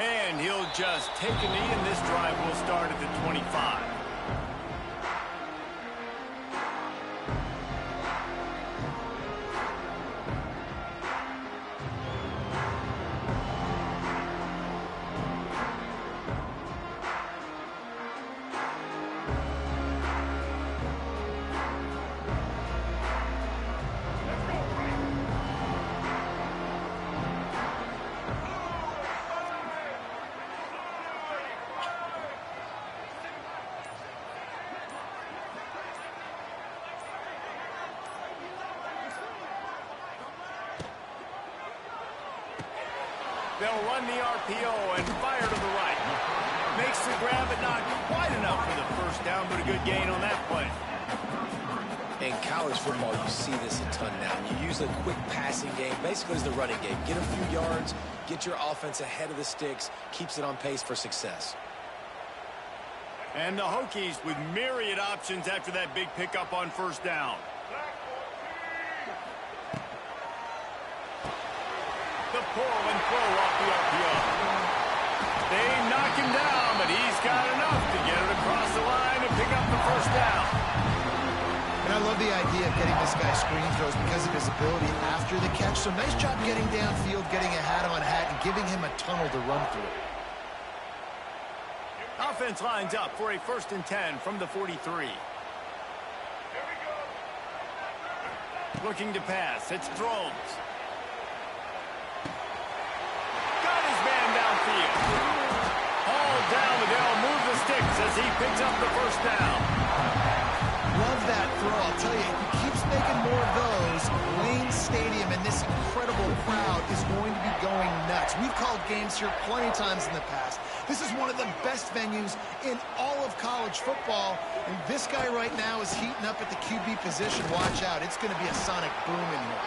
And he'll just take a knee, and this drive will start at the 25. They'll run the RPO and fire to the right. Makes the grab, but not quite enough for the first down, but a good gain on that play. In college football, you see this a ton now. You use a quick passing game, basically as the running game. Get a few yards, get your offense ahead of the sticks, keeps it on pace for success. And the Hokies with myriad options after that big pickup on first down. The pull and throw off the RPO. They knock him down, but he's got enough to get it across the line and pick up the first down. And I love the idea of getting this guy screen throws because of his ability after the catch. So nice job getting downfield, getting a hat-on-hat, and giving him a tunnel to run through. Offense lines up for a 1st and 10 from the 43. Looking to pass. It's Thrones. Got his man downfield. Hauled down, but they'll move the sticks as he picks up the first down. Love that throw. I'll tell you, if he keeps making more of those, Wayne Stadium and this incredible crowd is going to be going nuts. We've called games here plenty of times in the past. This is one of the best venues in all of college football, and this guy right now is heating up at the QB position. Watch out. It's going to be a sonic boom in here.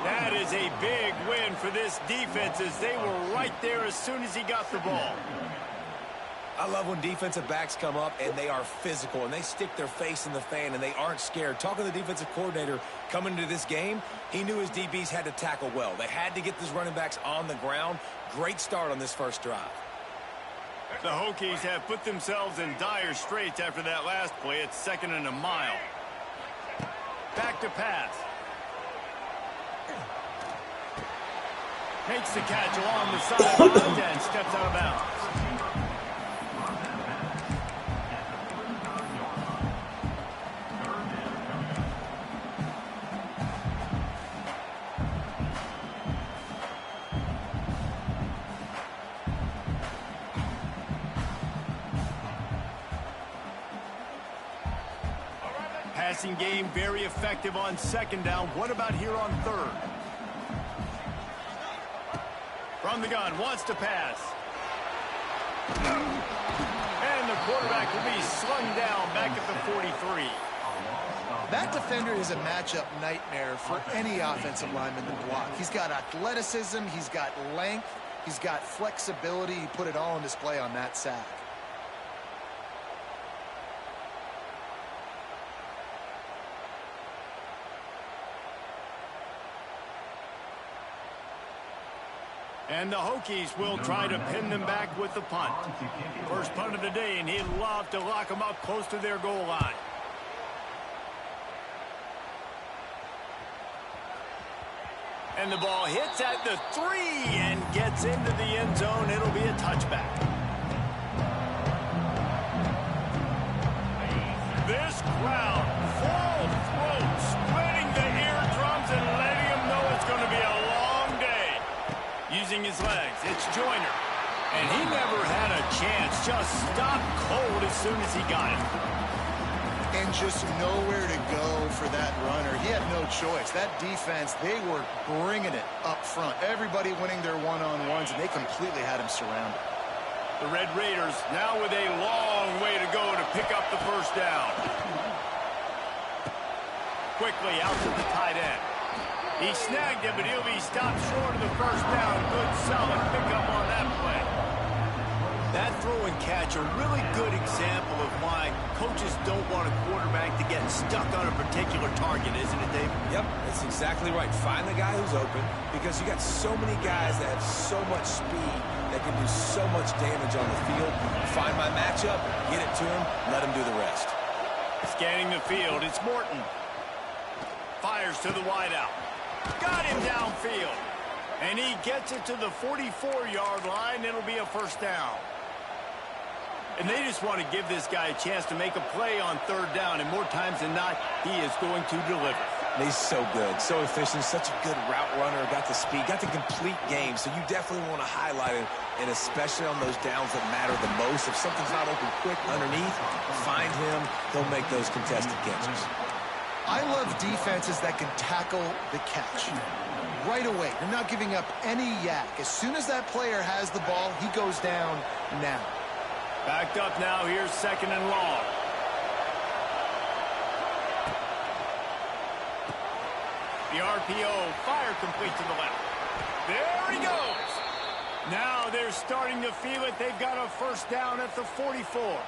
That is a big win for this defense as they were right there as soon as he got the ball. I love when defensive backs come up and they are physical and they stick their face in the fan and they aren't scared. Talking to the defensive coordinator coming into this game, he knew his DBs had to tackle well. They had to get these running backs on the ground. Great start on this first drive. The Hokies have put themselves in dire straits after that last play. It's 2nd and a mile. Back to pass. Makes the catch along the sideline and steps out of bounds. Passing game very effective on 2nd down. What about here on 3rd? From the gun, wants to pass. And the quarterback will be slung down back at the 43. That defender is a matchup nightmare for any offensive lineman to block. He's got athleticism, he's got length, he's got flexibility. He put it all on display on that sack. And the Hokies will try to pin them back with the punt. First punt of the day, and he'd love to lock them up close to their goal line. And the ball hits at the 3 and gets into the end zone. It'll be a touchback. This crowd, full throat, splitting the eardrums and letting them know it's going to be a long day. Using his legs, it's Joyner. And he never had a chance, just stopped cold as soon as he got it. And just nowhere to go for that runner. He had no choice. That defense, they were bringing it up front. Everybody winning their one-on-ones, and they completely had him surrounded. The Red Raiders now with a long way to go to pick up the first down. Quickly out to the tight end. He snagged it, but he'll be stopped short of the first down. Good, solid pickup on that play. That throw and catch, a really good example of why coaches don't want a quarterback to get stuck on a particular target, isn't it, David? Yep, that's exactly right. Find the guy who's open because you got so many guys that have so much speed they can do so much damage on the field. Find my matchup, get it to him, let him do the rest. Scanning the field, it's Morton. Fires to the wideout. Got him downfield. And he gets it to the 44-yard line. It'll be a first down. And they just want to give this guy a chance to make a play on third down. And more times than not, he is going to deliver. He's so good, so efficient, such a good route runner, got the speed, got the complete game. So you definitely want to highlight it, and especially on those downs that matter the most. If something's not open quick underneath, find him. He'll make those contested catches. I love defenses that can tackle the catch. Right away, you're not giving up any yak. As soon as that player has the ball, he goes down now. Backed up now, here's second and long. The RPO, fire complete to the left. There he goes. Now they're starting to feel it. They've got a first down at the 44.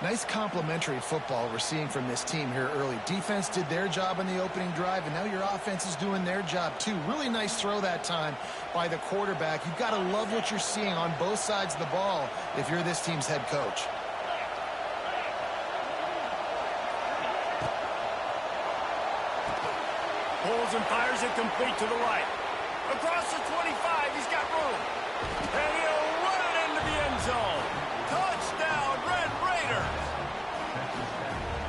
Nice complementary football we're seeing from this team here early. Defense did their job on the opening drive, and now your offense is doing their job too. Really nice throw that time by the quarterback. You've got to love what you're seeing on both sides of the ball if you're this team's head coach. Pulls and fires it complete to the right. Across the 25, he's got room. And he'll run it into the end zone. Touchdown, Red Raiders.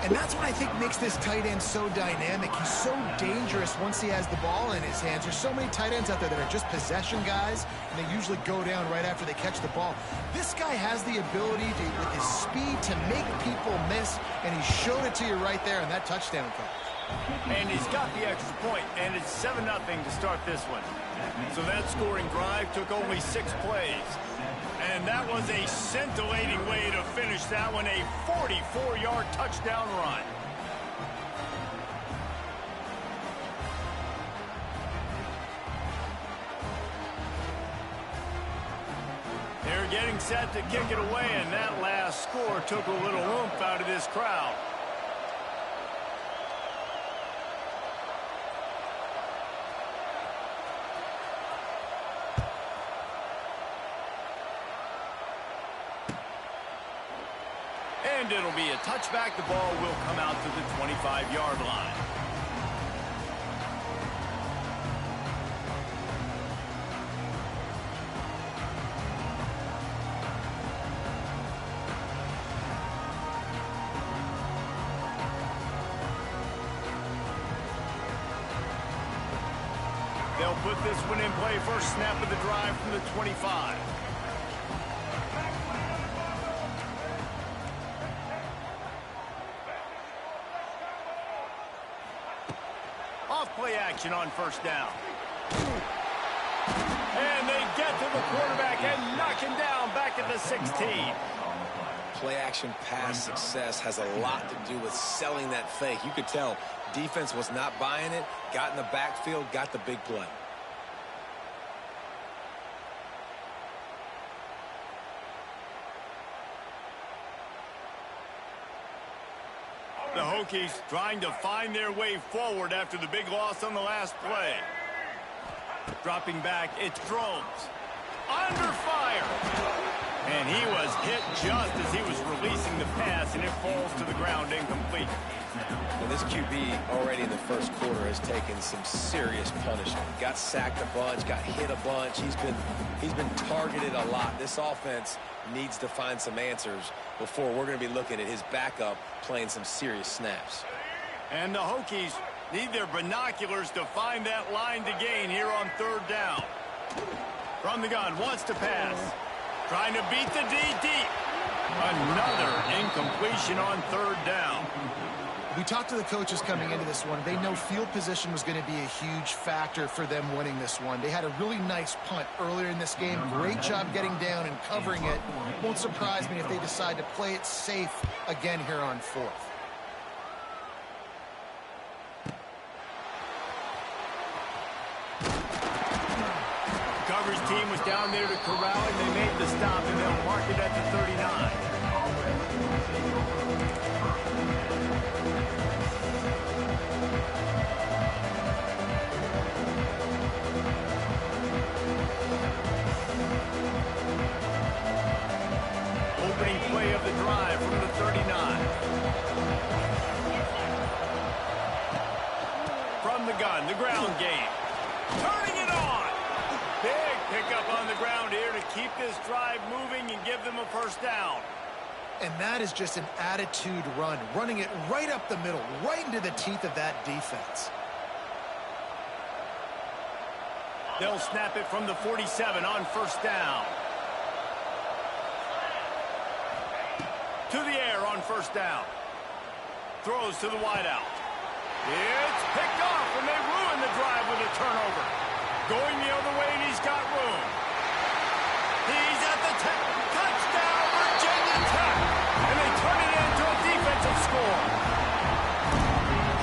And that's what I think makes this tight end so dynamic. He's so dangerous once he has the ball in his hands. There's so many tight ends out there that are just possession guys, and they usually go down right after they catch the ball. This guy has the ability to, with his speed, to make people miss, and he showed it to you right there in that touchdown catch. And he's got the extra point, and it's 7-0 to start this one. So that scoring drive took only 6 plays. And that was a scintillating way to finish that one, a 44-yard touchdown run. They're getting set to kick it away, and that last score took a little oomph out of this crowd. And it'll be a touchback. The ball will come out to the 25-yard line. They'll put this one in play. First snap of the drive from the 25. Play action on first down. And they get to the quarterback and knock him down back at the 16. Play action pass success has a lot to do with selling that fake. You could tell defense was not buying it, got in the backfield, got the big play. The Hokies trying to find their way forward after the big loss on the last play. Dropping back, it's Drones. Under fire. And he was hit just as he was releasing the pass, and it falls to the ground incomplete. Well, this QB already in the first quarter has taken some serious punishment. Got sacked a bunch, got hit a bunch. He's been targeted a lot. This offense needs to find some answers before we're going to be looking at his backup playing some serious snaps. And the Hokies need their binoculars to find that line to gain here on third down. From the gun, wants to pass. Trying to beat the D deep. Another incompletion on third down. We talked to the coaches coming into this one. They know field position was going to be a huge factor for them winning this one. They had a really nice punt earlier in this game. Great job getting down and covering it. Won't surprise me if they decide to play it safe again here on fourth. Coverage team was down there to corral him. They made the stop, and they'll mark it at the 39. gun, the ground game. Turning it on. Big pickup on the ground here to keep this drive moving and give them a first down. And that is just an attitude run, running it right up the middle, right into the teeth of that defense. They'll snap it from the 47 on first down. To the air on first down. Throws to the wideout. It's picked off, and they ruin the drive with a turnover. Going the other way, and he's got room. He's at the 10. Touchdown, Virginia Tech. And they turn it into a defensive score.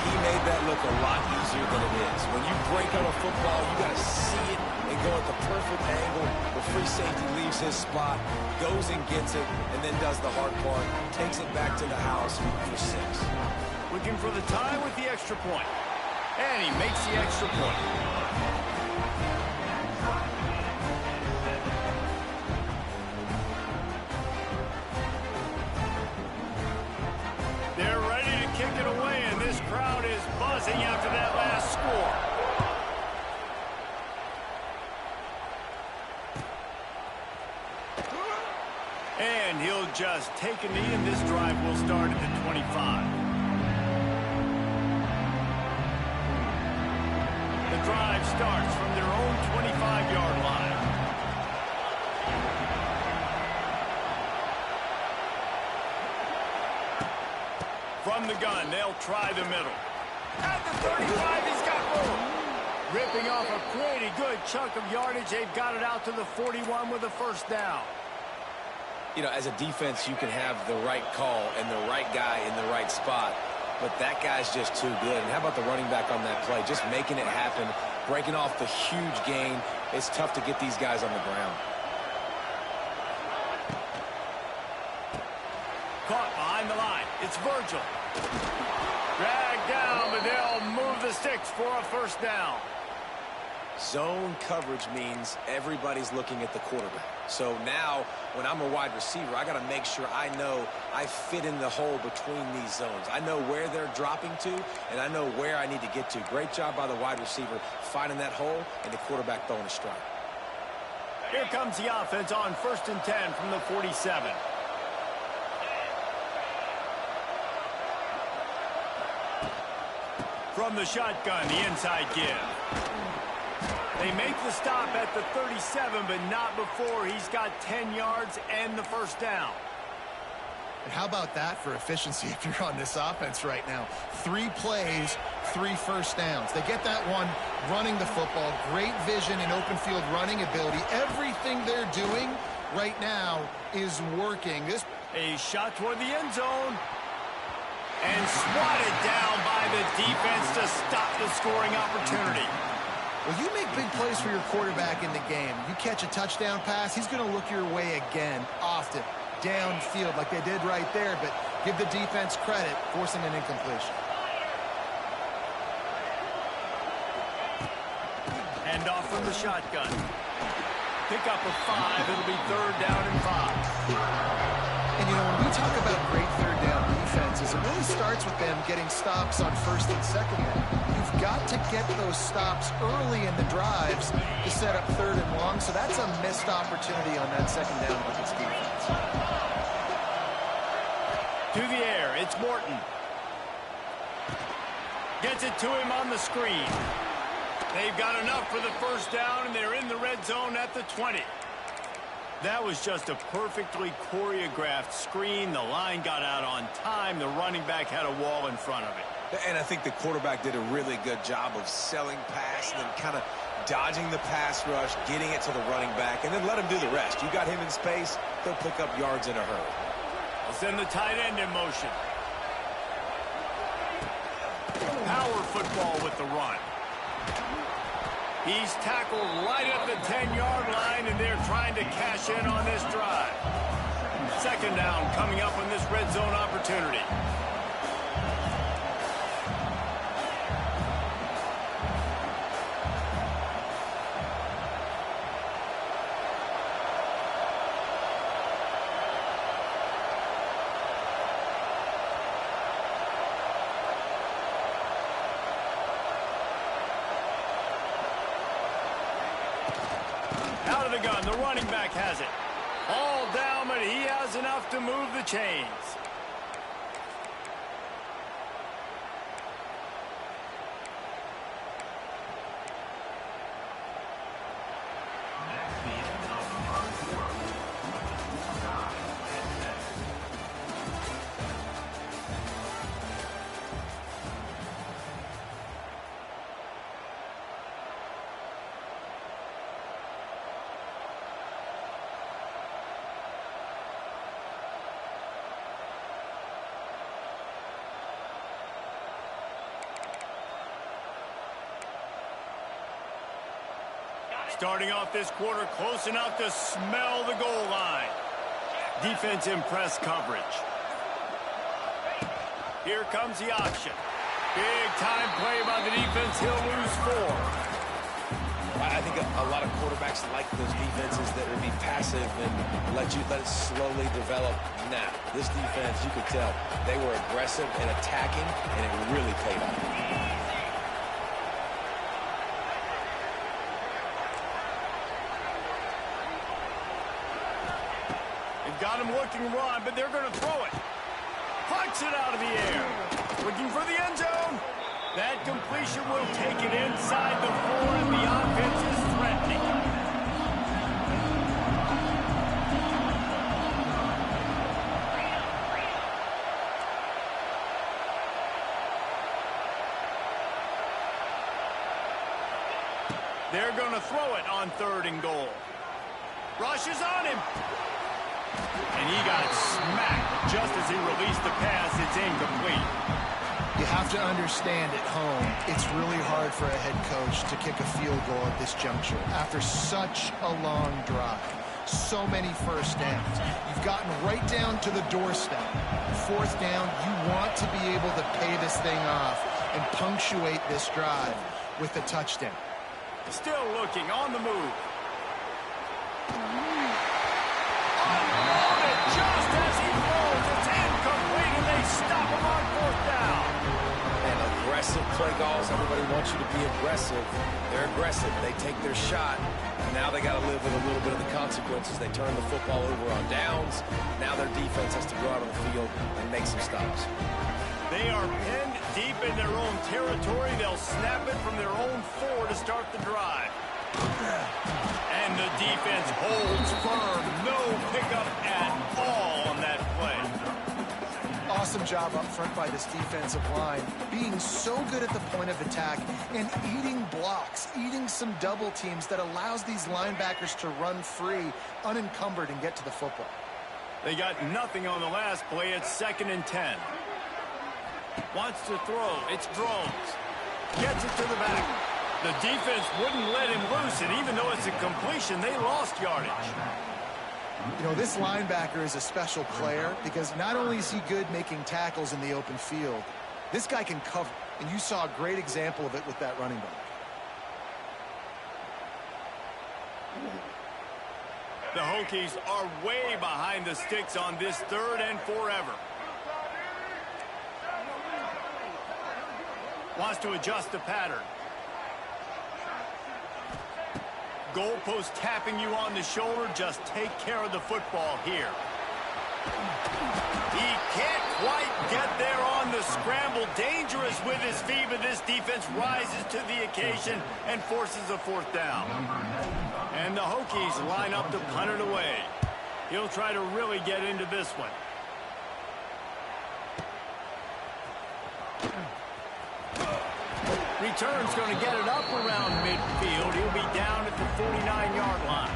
He made that look a lot easier than it is. When you break on a football, you got to see it and go at the perfect angle. The free safety leaves his spot, goes and gets it, and then does the hard part, takes it back to the house for 6. Looking for the tie with the extra point. And he makes the extra point. They're ready to kick it away, and this crowd is buzzing after that last score. And he'll just take a knee, and this drive will start at the 25. The drive starts from their own 25-yard line. From the gun, they'll try the middle. At the 35, he's got room. Ripping off a pretty good chunk of yardage. They've got it out to the 41 with a first down. You know, as a defense, you can have the right call and the right guy in the right spot, but that guy's just too good. And how about the running back on that play? Just making it happen, breaking off the huge gain. It's tough to get these guys on the ground. Caught behind the line. It's Virgil. Dragged down, but they'll move the sticks for a first down. Zone coverage means everybody's looking at the quarterback. So now, when I'm a wide receiver, I got to make sure I know I fit in the hole between these zones. I know where they're dropping to, and I know where I need to get to. Great job by the wide receiver finding that hole, and the quarterback throwing a strike. Here comes the offense on 1st and 10 from the 47. From the shotgun, the inside give. They make the stop at the 37, but not before he's got 10 yards and the first down. And how about that for efficiency if you're on this offense right now? 3 plays, 3 first downs. They get that one running the football, great vision and open field running ability. Everything they're doing right now is working. A shot toward the end zone. And swatted down by the defense to stop the scoring opportunity. Well, you make big plays for your quarterback in the game. You catch a touchdown pass, he's going to look your way again, often, downfield like they did right there, but give the defense credit, forcing an incompletion. Hand off from the shotgun. Pick up of 5, it'll be 3rd down and 5. And, you know, when we talk about great third down defenses, it really starts with them getting stops on 1st and 2nd down. You've got to get those stops early in the drives to set up 3rd and long, so that's a missed opportunity on that 2nd down with this defense. To the air, it's Morton. Gets it to him on the screen. They've got enough for the first down, and they're in the red zone at the 20. That was just a perfectly choreographed screen. The line got out on time. The running back had a wall in front of it. And I think the quarterback did a really good job of selling pass and then kind of dodging the pass rush, getting it to the running back, and then let him do the rest. You got him in space, he'll pick up yards in a hurry. They'll send the tight end in motion. Power football with the run. He's tackled right at the 10-yard line, and they're trying to cash in on this drive. 2nd down coming up on this red zone opportunity. Out of the gun, the running back has it. All down, but he has enough to move the chains. Starting off this quarter close enough to smell the goal line. Defense in press coverage. Here comes the option. Big time play by the defense. He'll lose 4. I think a lot of quarterbacks like those defenses that will be passive and let it slowly develop. Nah, this defense, you could tell, they were aggressive and attacking, and it really paid off. Got him looking run, but they're going to throw it. Pucks it out of the air. Looking for the end zone. That completion will take it inside the 4, and the offense is threatening. They're going to throw it on 3rd and goal. Rushes on him. And he got smacked just as he released the pass. It's incomplete. You have to understand at home, it's really hard for a head coach to kick a field goal at this juncture after such a long drive. So many first downs. You've gotten right down to the doorstep. 4th down, you want to be able to pay this thing off and punctuate this drive with a touchdown. Still looking on the move. Just as he throws, it's incomplete, and they stop him on 4th down. And aggressive play calls, everybody wants you to be aggressive. They're aggressive. They take their shot. Now they got to live with a little bit of the consequences. They turn the football over on downs. Now their defense has to go out on the field and make some stops. They are pinned deep in their own territory. They'll snap it from their own 4 to start the drive. And the defense holds firm. No pickup at all on that play. Awesome job up front by this defensive line, being so good at the point of attack and eating blocks, eating some double teams that allows these linebackers to run free, unencumbered, and get to the football. They got nothing on the last play. It's 2nd and 10. Wants to throw. It's Drones. Gets it to the back. The defense wouldn't let him loose, and even though it's a completion, they lost yardage. You know, this linebacker is a special player because not only is he good making tackles in the open field, this guy can cover, and you saw a great example of it with that running back. The Hokies are way behind the sticks on this 3rd and forever. Wants to adjust the pattern. Goalpost tapping you on the shoulder. Just take care of the football here. He can't quite get there on the scramble. Dangerous with his feet, but this defense rises to the occasion and forces a 4th down. And the Hokies line up to punt it away. He'll try to really get into this one. Return's going to get it up around midfield. He'll be down at the 49-yard line.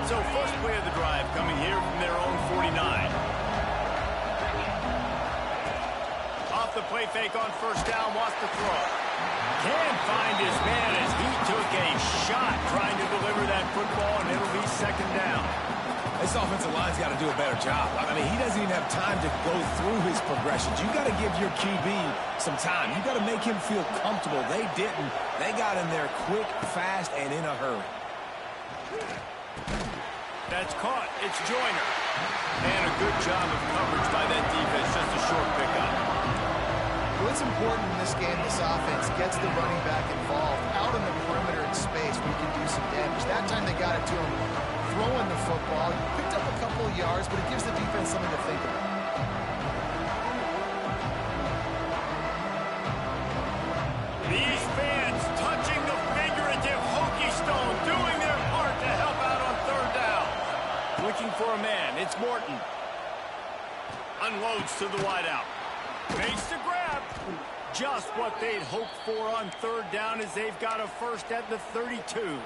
So first play of the drive coming here from their own 49. Off the play fake on 1st down, wants to throw. Can't find his man as he took a shot trying to deliver that football, and it'll be 2nd down. This offensive line's got to do a better job. I mean, he doesn't even have time to go through his progressions. You got to give your QB some time. You got to make him feel comfortable. They didn't. They got in there quick, fast, and in a hurry. That's caught. It's Joyner. And a good job of coverage by that defense. Just a short pickup. Well, what's important in this game, this offense gets the running back involved out on the perimeter in space where you can do some damage. That time they got it to him throwing the football. Picked up a couple of yards, but it gives the defense something to think about. These fans touching the figurative Hokie stone, doing their part to help out on third down. Looking for a man, it's Morton. Unloads to the wideout. Makes the grab. Just what they'd hoped for on third down as they've got a first at the 32.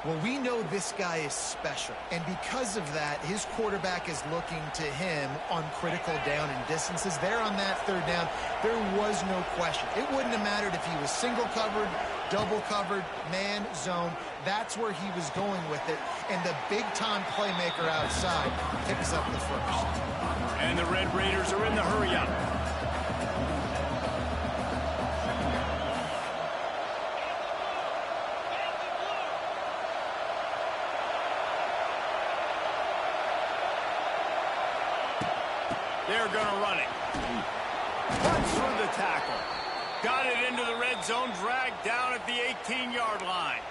Well, we know this guy is special, and because of that, his quarterback is looking to him on critical down and distances. There on that third down, there was no question. It wouldn't have mattered if he was single covered, double covered, man, zone. That's where he was going with it, and the big-time playmaker outside picks up the first. And the Red Raiders are in the hurry-up. They're going to run it. Runs through the tackle. Got it into the red zone, dragged down at the 18-yard line.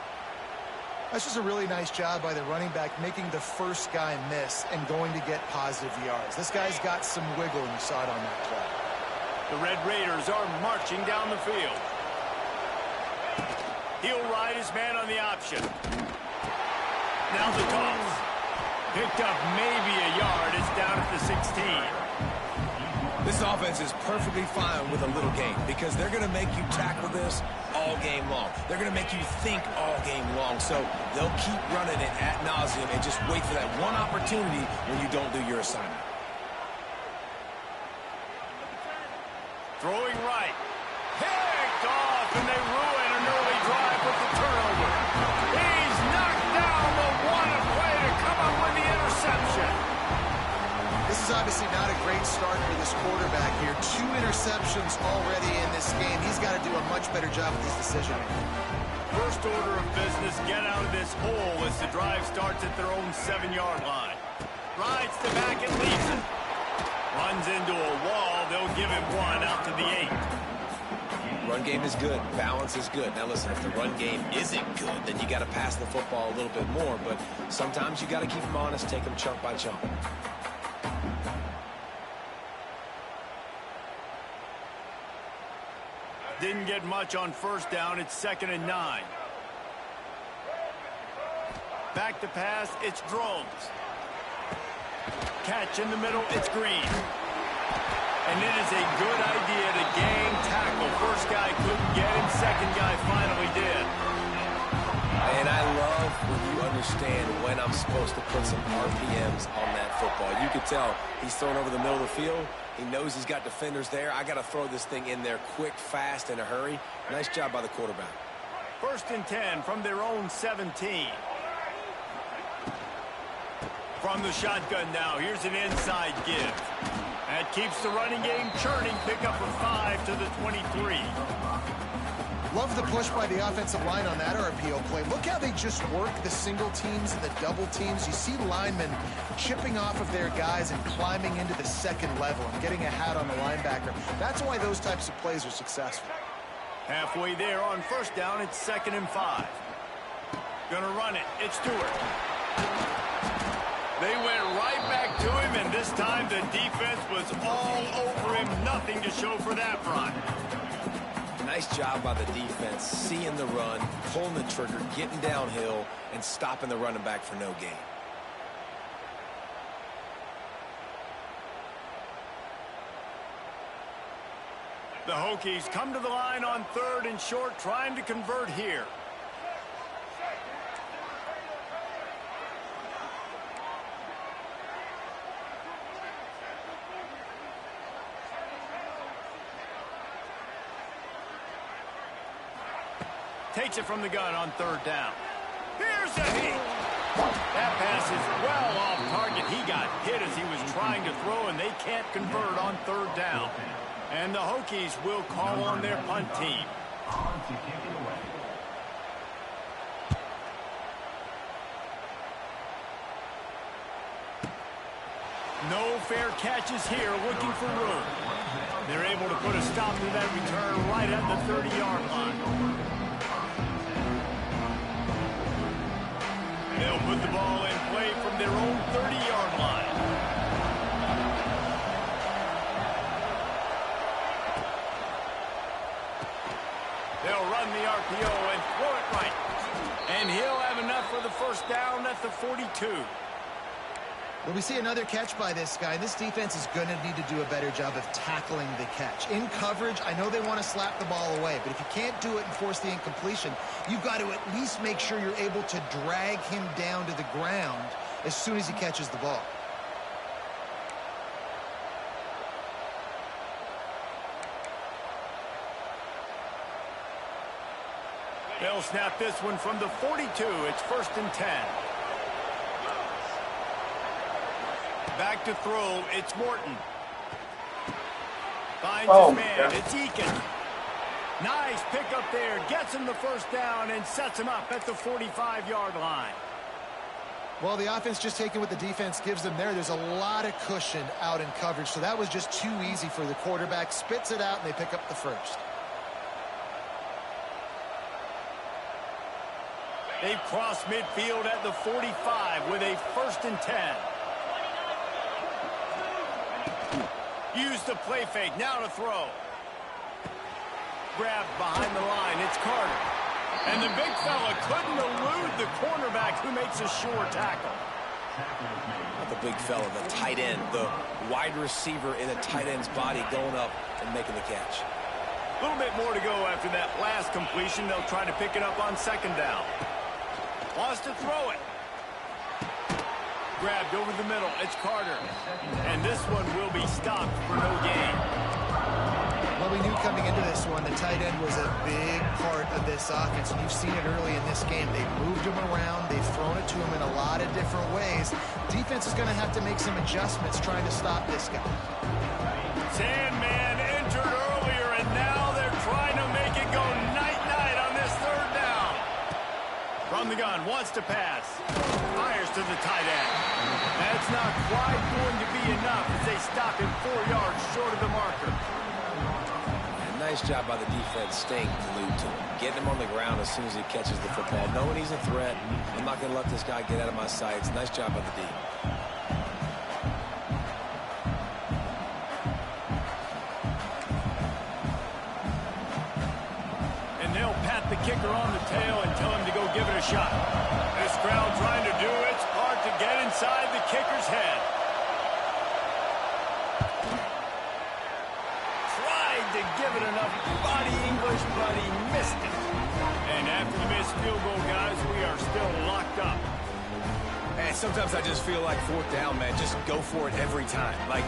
That's just a really nice job by the running back making the first guy miss and going to get positive yards. This guy's got some wiggle, and you saw it on that play. The Red Raiders are marching down the field. He'll ride his man on the option. Now the toss. Picked up maybe a yard. It's down at the 16. This offense is perfectly fine with a little game because they're going to make you tackle this all game long. They're going to make you think all game long. So they'll keep running it ad nauseum and just wait for that one opportunity when you don't do your assignment. Throwing right. Picked off, and they ruin an early drive with the turnover. He's knocked down, but what a play to come up with the interception. This is obviously not a great start for this quarterback here. 2 interceptions already in this game. He's got to do a much better job with his decision-making. First order of business, get out of this hole as the drive starts at their own 7-yard line. Rides to back and leaves it. Runs into a wall. They'll give him one out to the 8. Run game is good. Balance is good. Now listen, if the run game isn't good, then you got to pass the football a little bit more. But sometimes you got to keep them honest, take them chunk by chunk. Didn't get much on first down. It's 2nd and 9. Back to pass. It's Drones. Catch in the middle. It's Green. And it is a good idea to gang tackle. First guy couldn't get him. Second guy finally did. And I love when you understand when I'm supposed to put some RPMs on that football. You could tell he's thrown over the middle of the field. He knows he's got defenders there. I got to throw this thing in there quick, fast, in a hurry. Nice job by the quarterback. 1st and 10 from their own 17. From the shotgun now, here's an inside give. That keeps the running game churning. Pick up a 5 to the 23. Love the push by the offensive line on that RPO play. Look how they just work the single teams and the double teams. You see linemen chipping off of their guys and climbing into the second level and getting a hat on the linebacker. That's why those types of plays are successful. Halfway there on first down, it's 2nd and 5. Gonna run it. It's Stewart. They went right back to him, and this time the defense was all over him. Nothing to show for that run. Nice job by the defense, seeing the run, pulling the trigger, getting downhill, and stopping the running back for no gain. The Hokies come to the line on 3rd and short, trying to convert here. Takes it from the gun on 3rd down. Here's a hit. That pass is well off target. He got hit as he was trying to throw, and they can't convert on 3rd down. And the Hokies will call on their punt team. No fair catches here, looking for room. They're able to put a stop to that return right at the 30-yard line. They'll put the ball in play from their own 30-yard line. They'll run the RPO and throw it right. And he'll have enough for the first down at the 42. Well, we see another catch by this guy. This defense is going to need to do a better job of tackling the catch. In coverage, I know they want to slap the ball away, but if you can't do it and force the incompletion, you've got to at least make sure you're able to drag him down to the ground as soon as he catches the ball. They'll snap this one from the 42. It's 1st and 10. Back to throw, it's Morton. Finds his man, it's Eakin. Nice pickup there, gets him the first down and sets him up at the 45-yard line. Well, the offense just taking what the defense gives them there. There's a lot of cushion out in coverage, so that was just too easy for the quarterback. Spits it out, and they pick up the first. They've crossed midfield at the 45 with a 1st and 10. Use the play fake, now to throw. Grabbed behind the line, it's Carter. And the big fella couldn't elude the cornerback who makes a sure tackle. Not the big fella, the tight end, the wide receiver in a tight end's body going up and making the catch. A little bit more to go after that last completion. They'll try to pick it up on 2nd down. Wants to throw it. Grabbed over the middle. It's Carter. And this one will be stopped for no gain. Well, we knew coming into this one the tight end was a big part of this offense, and you've seen it early in this game. They've moved him around. They've thrown it to him in a lot of different ways. Defense is going to have to make some adjustments trying to stop this guy. Sandman entered earlier, and now they're trying to make it go night-night on this 3rd down. From the gun, wants to pass. Fires to the tight end. That's not quite going to be enough as they stop him 4 yards short of the marker. And nice job by the defense staying glued to him. Getting him on the ground as soon as he catches the football. Knowing he's a threat, I'm not going to let this guy get out of my sights. Nice job by the D. The kicker on the tail and tell him to go give it a shot. This crowd trying to do its part to get inside the kicker's head. Tried to give it enough body English, but he missed it. And after the missed field goal, guys, we are still locked up. And sometimes I just feel like 4th down, man, just go for it every time. Like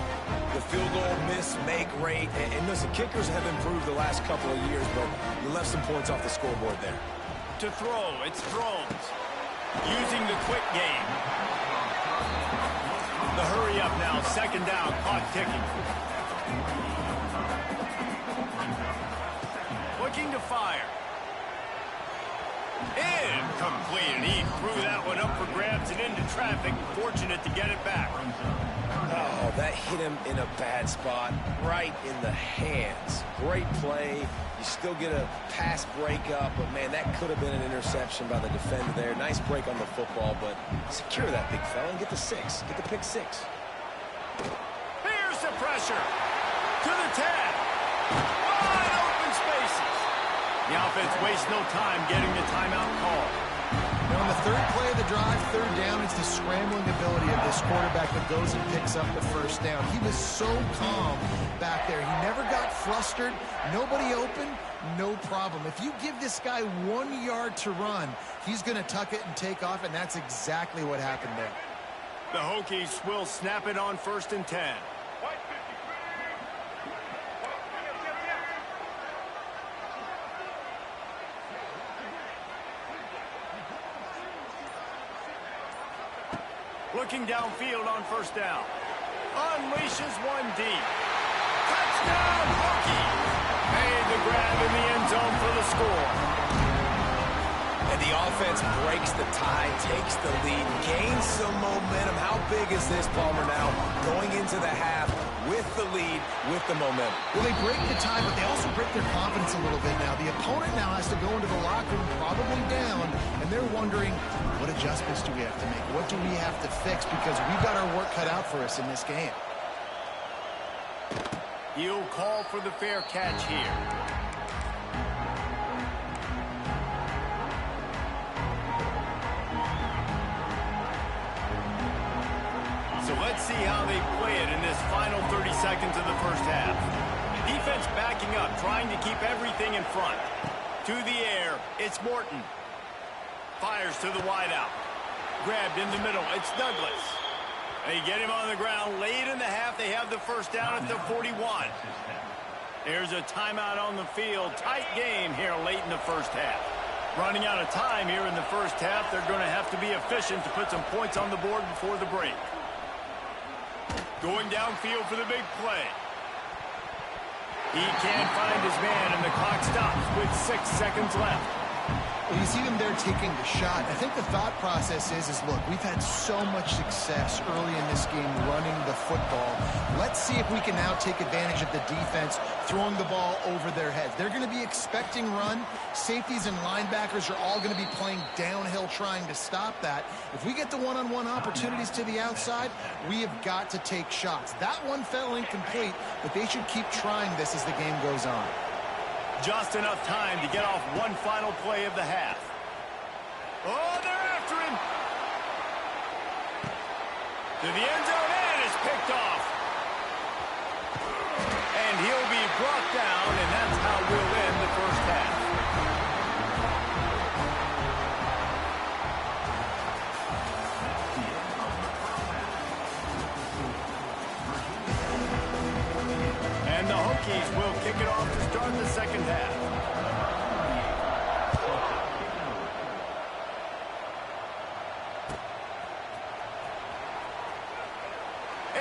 the field goal miss, make rate. And listen, kickers have improved the last couple of years, but you left some points off the scoreboard there. To throw, it's Thrones. Using the quick game. The hurry up now, 2nd down, clock ticking. Looking to fire. Incomplete, and he threw that one up for grabs and into traffic. Fortunate to get it back. Oh, that hit him in a bad spot, right in the hands. Great play. You still get a pass breakup, but, man, that could have been an interception by the defender there. Nice break on the football, but secure that big fella and get the 6. Get the pick 6. Here's the pressure. To the 10. Wide open spaces. The offense wastes no time getting the timeout call. Now on the 3rd play of the drive, 3rd down, it's the scrambling ability of this quarterback that goes and picks up the 1st down. He was so calm back there. He never got flustered. Nobody open, no problem. If you give this guy 1 yard to run, he's going to tuck it and take off, and that's exactly what happened there. The Hokies will snap it on 1st and 10. Looking downfield on 1st down. Unleashes one deep. Touchdown, Hokies! Made the grab in the end zone for the score. And the offense breaks the tie, takes the lead, gains some momentum. How big is this, Palmer, now? Going into the half, with the lead, with the momentum. Well, they break the tie, but they also break their confidence a little bit now. The opponent now has to go into the locker room probably down, and they're wondering, what adjustments do we have to make? What do we have to fix? Because we've got our work cut out for us in this game. He'll call for the fair catch here. So let's see how they play it in this final 30 seconds of the first half. Defense backing up, trying to keep everything in front. To the air, it's Morton. Fires to the wideout. Grabbed in the middle, it's Douglas. They get him on the ground. Late in the half, they have the first down at the 41. There's a timeout on the field. Tight game here late in the first half. Running out of time here in the first half. They're going to have to be efficient to put some points on the board before the break. Going downfield for the big play. He can't find his man, and the clock stops with 6 seconds left. Well, you see them there taking the shot. I think the thought process is look, we've had so much success early in this game running the football. Let's see if we can now take advantage of the defense throwing the ball over their heads. They're going to be expecting run. Safeties and linebackers are all going to be playing downhill trying to stop that. If we get the one-on-one opportunities to the outside, we have got to take shots. That one fell incomplete, but they should keep trying this as the game goes on. Just enough time to get off one final play of the half. Oh, they're after him. To the end zone, and it's picked off. And he'll be brought down, and that's how we'll end the first half. And the Hokies will kick it off to start the second half.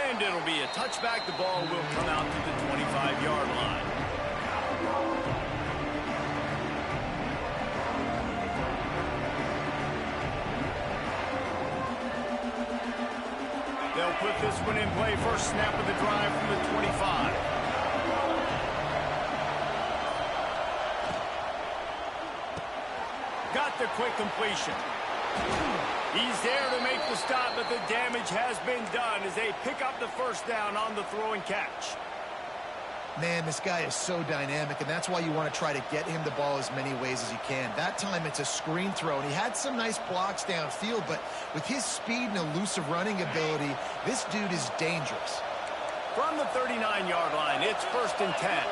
And it'll be a touchback. The ball will come out to the 25-yard line. They'll put this one in play. First snap of the drive from the 25. Got the quick completion. He's there to make the stop, but the damage has been done as they pick up the first down on the throw and catch. Man, this guy is so dynamic, and that's why you want to try to get him the ball as many ways as you can. That time it's a screen throw, and he had some nice blocks downfield, but with his speed and elusive running ability, this dude is dangerous. From the 39-yard line, it's 1st and 10.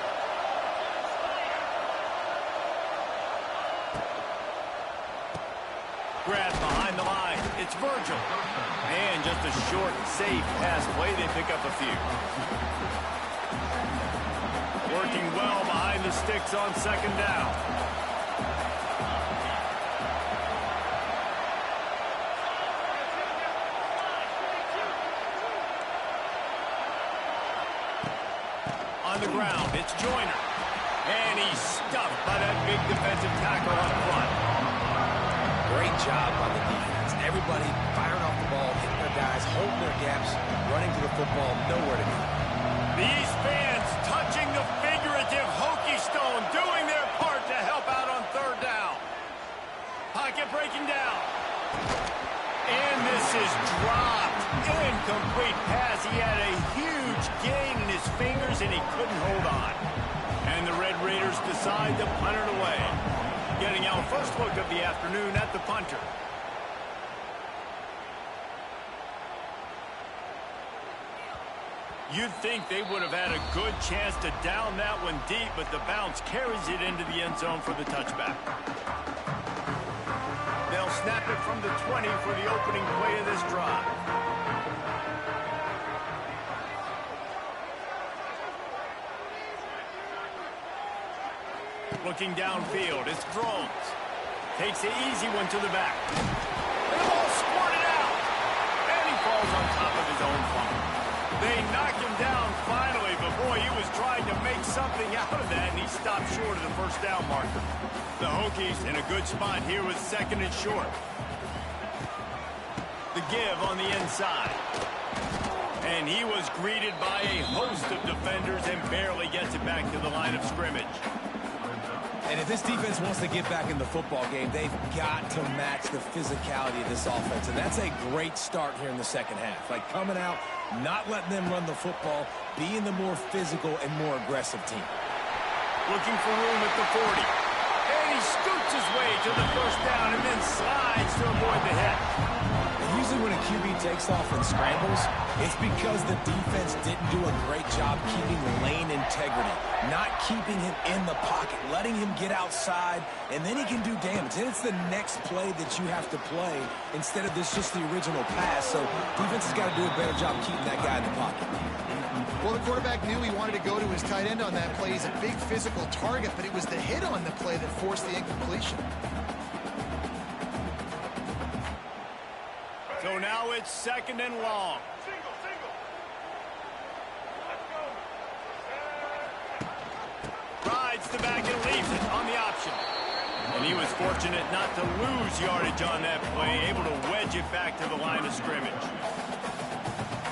Grab behind the line. It's Virgil. And just a short, safe pass play. They pick up a few. Working well behind the sticks on second down. On the ground, it's Joyner. And he's stuffed by that big defensive tackle up front. Great job by the defense. Everybody firing off the ball, hitting their guys, holding their gaps, running to the football, nowhere to go. These fans touching the figurative Hokie stone, doing their part to help out on third down. Pocket breaking down. And this is dropped. Incomplete pass. He had a huge gain in his fingers, and he couldn't hold on. And the Red Raiders decide to punt it away. Getting our first look of the afternoon at the punter. You'd think they would have had a good chance to down that one deep, but the bounce carries it into the end zone for the touchback. They'll snap it from the 20 for the opening play of this drive. Looking downfield, it's Drones. Takes the easy one to the back. And the ball squirted out. And he falls on top of his own fumble. They knocked him down finally, but boy, he was trying to make something out of that, and he stopped short of the first down marker. The Hokies in a good spot here with 2nd and short. The give on the inside. And he was greeted by a host of defenders and barely gets it back to the line of scrimmage. And if this defense wants to get back in the football game, they've got to match the physicality of this offense. And that's a great start here in the second half. Like coming out, not letting them run the football, being the more physical and more aggressive team. Looking for room at the 40. And he scoots his way to the first down and then slides to avoid the hit. Usually when a QB takes off and scrambles, it's because the defense didn't do a great job keeping lane integrity, not keeping him in the pocket, letting him get outside, and then he can do damage. And it's the next play that you have to play instead of this just the original pass. So defense has got to do a better job keeping that guy in the pocket. Well, the quarterback knew he wanted to go to his tight end on that play. He's a big physical target, but it was the hit on the play that forced the incompletion. So now it's 2nd and long. Rides the back and leaves it on the option. And he was fortunate not to lose yardage on that play, able to wedge it back to the line of scrimmage.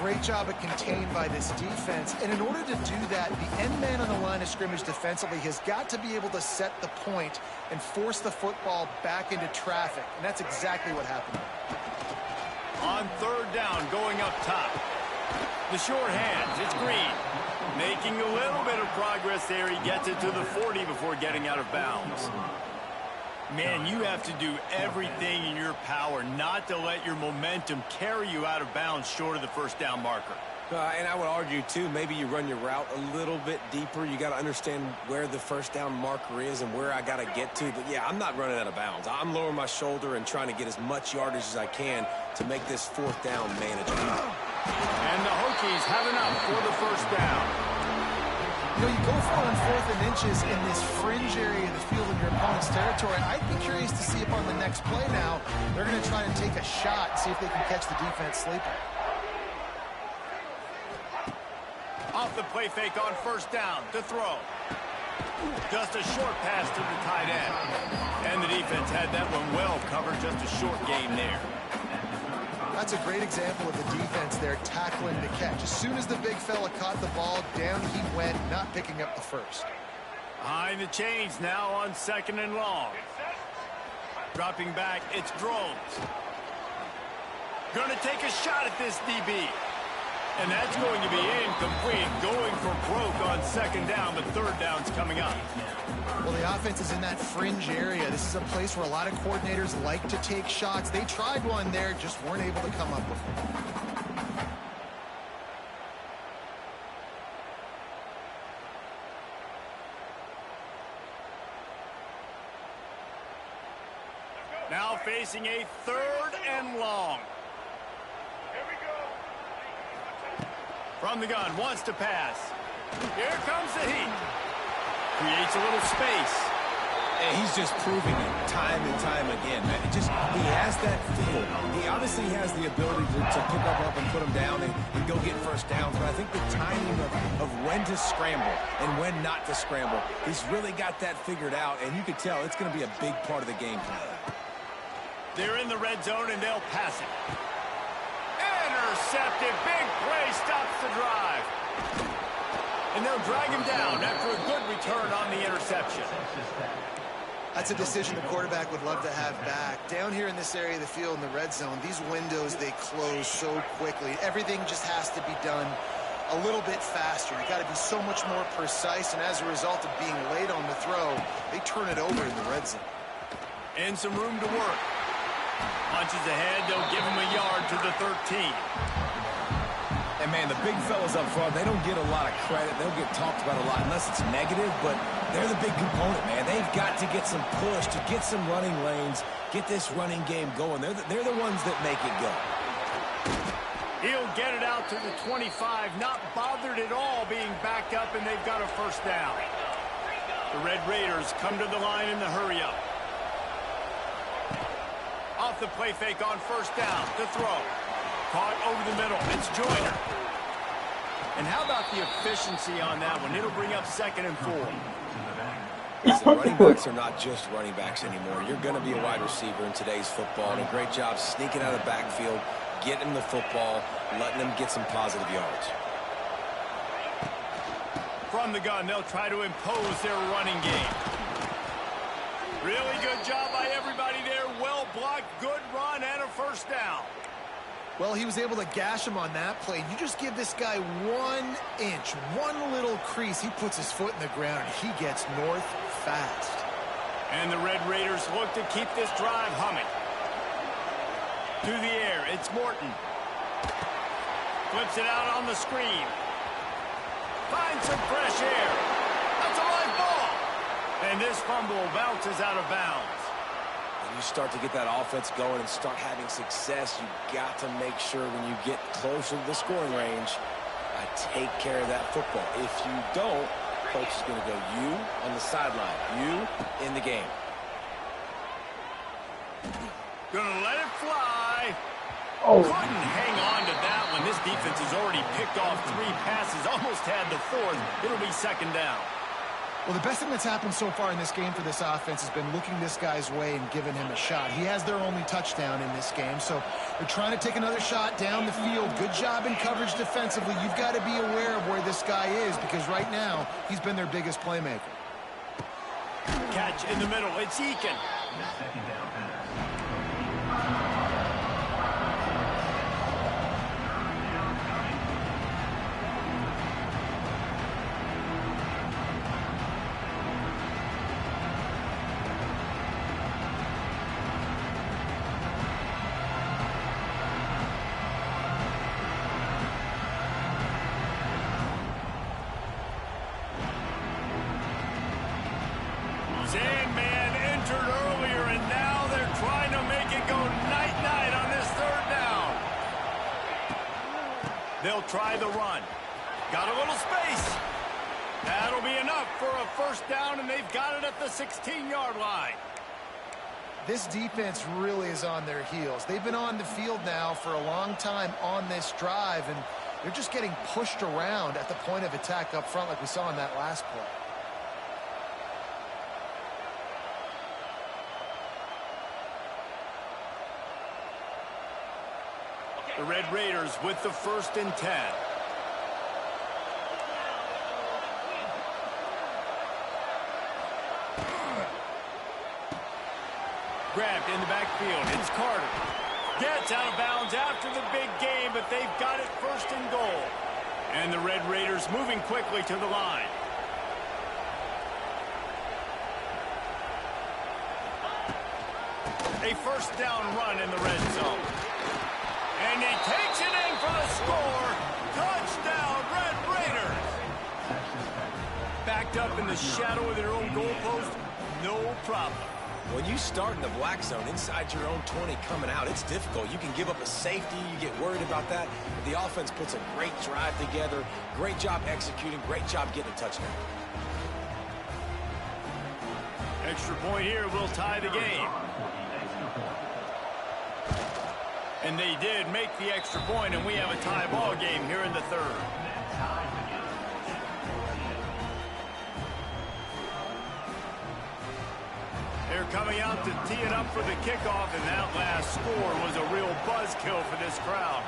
Great job of contained by this defense. And in order to do that, the end man on the line of scrimmage defensively has got to be able to set the point and force the football back into traffic. And that's exactly what happened. On 3rd down, going up top. The short hands, it's Green. Making a little bit of progress there. He gets it to the 40 before getting out of bounds. Man, you have to do everything in your power not to let your momentum carry you out of bounds short of the first down marker. And I would argue, too, maybe you run your route a little bit deeper. You got to understand where the first down marker is and where I got to get to. But, yeah, I'm not running out of bounds. I'm lowering my shoulder and trying to get as much yardage as I can to make this 4th down manageable. And the Hokies have enough for the first down. You know, you go for it on 4th and inches in this fringe area of the field in your opponent's territory. I'd be curious to see if on the next play now, they're going to try and take a shot and see if they can catch the defense sleeping. Off the play fake on 1st down to throw. Just a short pass to the tight end. And the defense had that one well covered, just a short gain there. That's a great example of the defense there tackling the catch. As soon as the big fella caught the ball, down he went, not picking up the first. Behind the chains now on 2nd and long. Dropping back, it's Drones. Going to take a shot at this DB. And that's going to be incomplete, going for broke on 2nd down, but 3rd down's coming up. Well, the offense is in that fringe area. This is a place where a lot of coordinators like to take shots. They tried one there, just weren't able to come up with one. Now facing a 3rd and long. From the gun, wants to pass. Here comes the heat. Creates a little space. And he's just proving it time and time again, man. He has that feel. He obviously has the ability to pick up and put him down and go get first downs. But I think the timing of when to scramble and when not to scramble, he's really got that figured out. And you can tell it's going to be a big part of the game plan. They're in the red zone, and they'll pass it. Intercepted. Big play stops the drive. And they'll drag him down after a good return on the interception. That's a decision the quarterback would love to have back. Down here in this area of the field in the red zone, these windows, they close so quickly. Everything just has to be done a little bit faster. You got to be so much more precise, and as a result of being late on the throw, they turn it over in the red zone. And some room to work. Punches ahead, they'll give him a yard to the 13. And, man, the big fellas up front, they don't get a lot of credit. They'll get talked about a lot unless it's negative, but they're the big component, man. They've got to get some push, to get some running lanes, get this running game going. They're the ones that make it go. He'll get it out to the 25, not bothered at all being backed up, and they've got a first down. The Red Raiders come to the line in the hurry-up. Off the play fake on 1st down to throw. Caught over the middle. It's Joyner. And how about the efficiency on that one? It'll bring up 2nd and 4. Listen, running backs are not just running backs anymore. You're going to be a wide receiver in today's football. And a great job sneaking out of the backfield, getting the football, letting them get some positive yards. From the gun, they'll try to impose their running game. Really good job by everybody there. Well blocked, good run, and a first down. Well, he was able to gash him on that play. You just give this guy 1 inch, one little crease. He puts his foot in the ground, and he gets north fast. And the Red Raiders look to keep this drive humming. To the air, it's Morton. Flips it out on the screen. Finds some fresh air. That's a live ball. And this fumble bounces out of bounds. When you start to get that offense going and start having success, you got to make sure when you get closer to the scoring range, I take care of that football. If you don't, coach is going to go you on the sideline, you in the game. Gonna let it fly. Oh. Couldn't hang on to that one. This defense has already picked off 3 passes, almost had the 4th. It'll be second down. Well, the best thing that's happened so far in this game for this offense has been looking this guy's way and giving him a shot. He has their only touchdown in this game, so they're trying to take another shot down the field. Good job in coverage defensively. You've got to be aware of where this guy is because right now he's been their biggest playmaker. Catch in the middle. It's Eakin. Sandman entered earlier, and now they're trying to make it go night-night on this 3rd down. They'll try the run. Got a little space. That'll be enough for a first down, and they've got it at the 16-yard line. This defense really is on their heels. They've been on the field now for a long time on this drive, and they're just getting pushed around at the point of attack up front like we saw in that last play. The Red Raiders with the 1st and 10. Grabbed in the backfield. It's Carter. Gets out of bounds after the big game, but they've got it 1st and goal. And the Red Raiders moving quickly to the line. A first down run in the red zone. And he takes it in for the score. Touchdown, Red Raiders. Backed up in the shadow of their own goalpost, no problem. When you start in the black zone inside your own 20 coming out, it's difficult. You can give up a safety. You get worried about that. But the offense puts a great drive together. Great job executing. Great job getting a touchdown. Extra point here will tie the game. And they did make the extra point, and we have a tie ball game here in the 3rd. They're coming out to tee it up for the kickoff, and that last score was a real buzzkill for this crowd.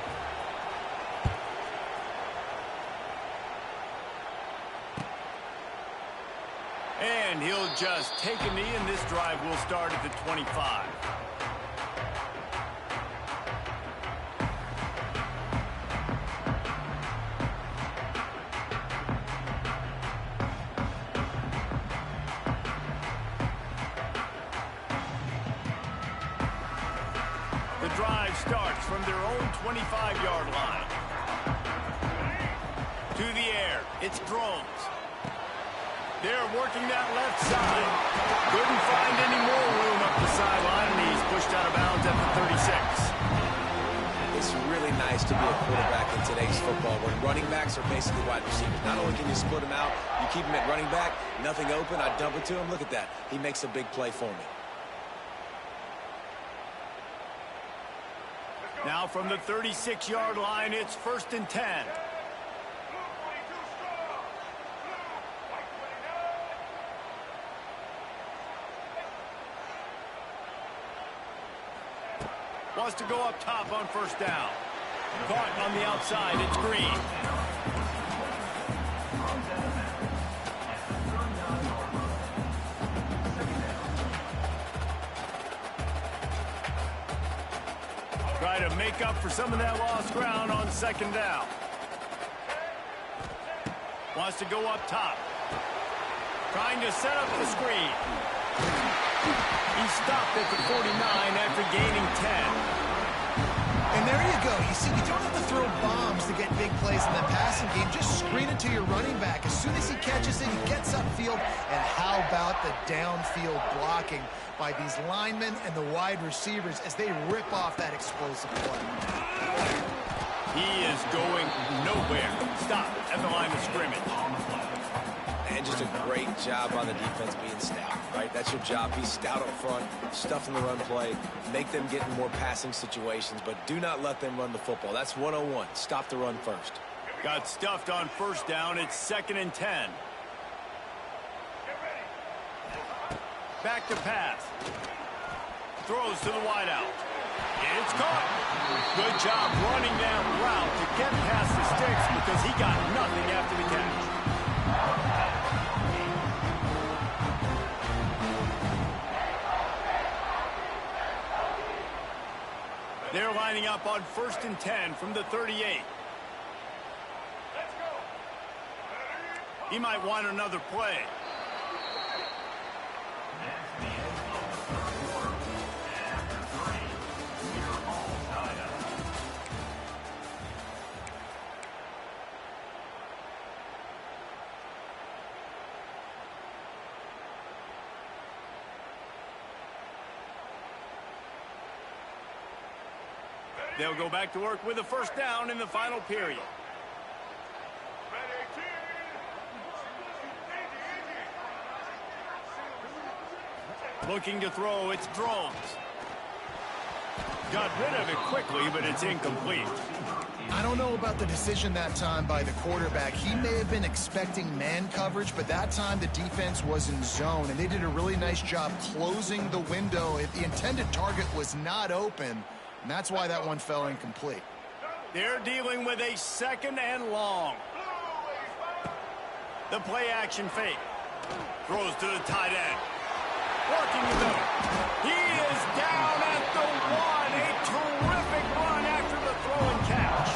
And he'll just take a knee, and this drive will start at the 25. The drive starts from their own 25-yard line. To the air, it's Drones. They're working that left side. Couldn't find any more room up the sideline, and he's pushed out of bounds at the 36. It's really nice to be a quarterback in today's football when running backs are basically wide receivers. Not only can you split them out, you keep them at running back, nothing open, I dump it to him. Look at that. He makes a big play for me. Now from the 36-yard line, it's 1st and 10. Wants to go up top on first down. Caught on the outside. It's Green. Try to make up for some of that lost ground on second down. Wants to go up top. Trying to set up the screen. He stopped at the 49 after gaining 10. And there you go. You see, you don't have to throw bombs to get big plays in the passing game. Just screen it to your running back. As soon as he catches it, he gets upfield. And how about the downfield blocking by these linemen and the wide receivers as they rip off that explosive play? He is going nowhere. Stop at the line of scrimmage. And just a great job on the defense being stout, right? That's your job. Be stout up front, stuff in the run play, make them get in more passing situations, but do not let them run the football. That's 101. Stop the run first. Got stuffed on first down. It's 2nd and 10. Back to pass. Throws to the wideout. It's caught. Good job running that route to get past the sticks because he got nothing after the catch. They're lining up on 1st and 10 from the 38. He might want another play. They'll go back to work with a first down in the final period. Looking to throw, it's Drones. Got rid of it quickly, but it's incomplete. I don't know about the decision that time by the quarterback. He may have been expecting man coverage, but that time the defense was in zone, and they did a really nice job closing the window. The intended target was not open. And that's why that one fell incomplete. They're dealing with a 2nd and long. The play action fake. Throws to the tight end. Working the middle. He is down at the 1. A terrific run after the throw and catch.